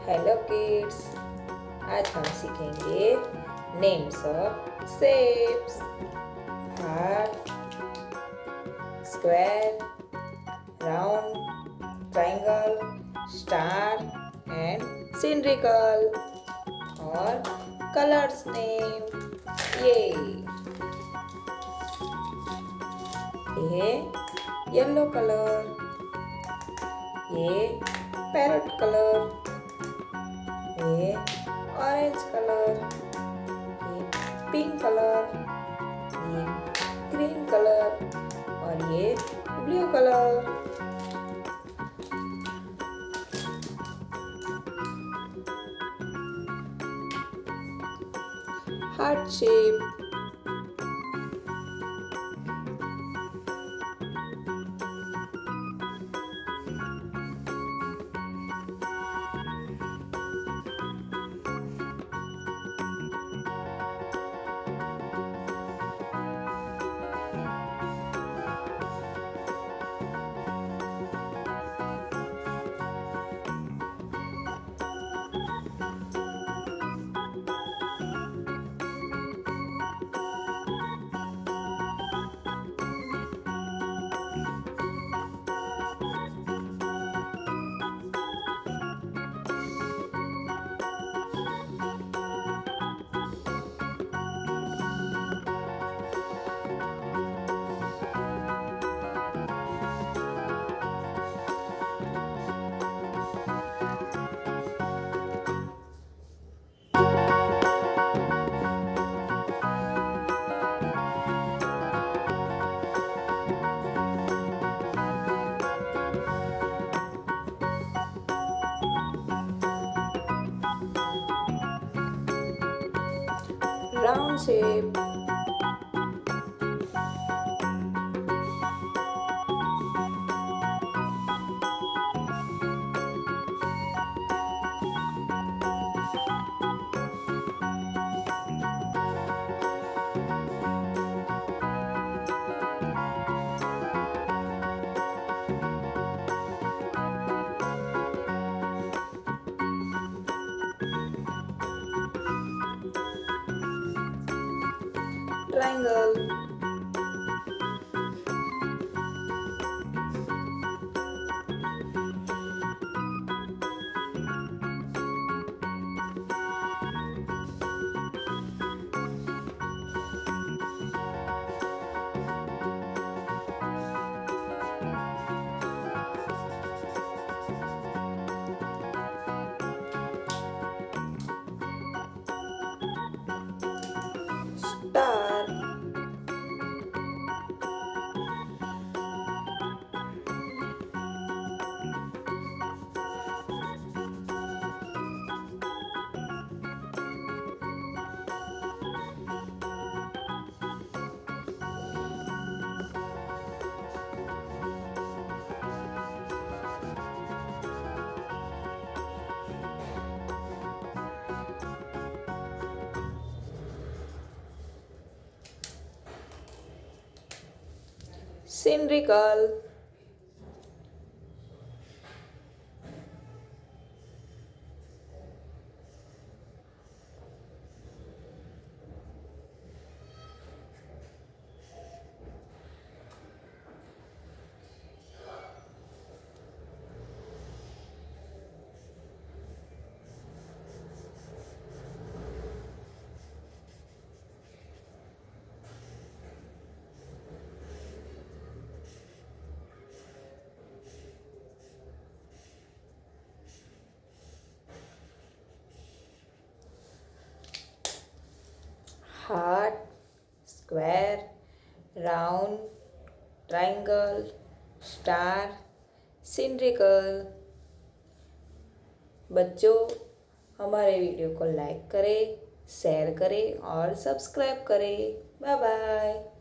Hello kids, आज हम सीखेंगे names of shapes. Heart, square, round, triangle, star and cylindrical. और कलर्स नेम ये येलो कलर, ये पैरेट कलर, ये ऑरेंज कलर, ये पिंक कलर, ये ग्रीन कलर और ये blue colour. Heart shape, round shape, triangle, star, cylindrical, heart, square, round, triangle, star, cylindrical. बच्चों, हमारे वीडियो को लाइक करें, शेयर करें और सब्सक्राइब करें। Bye bye.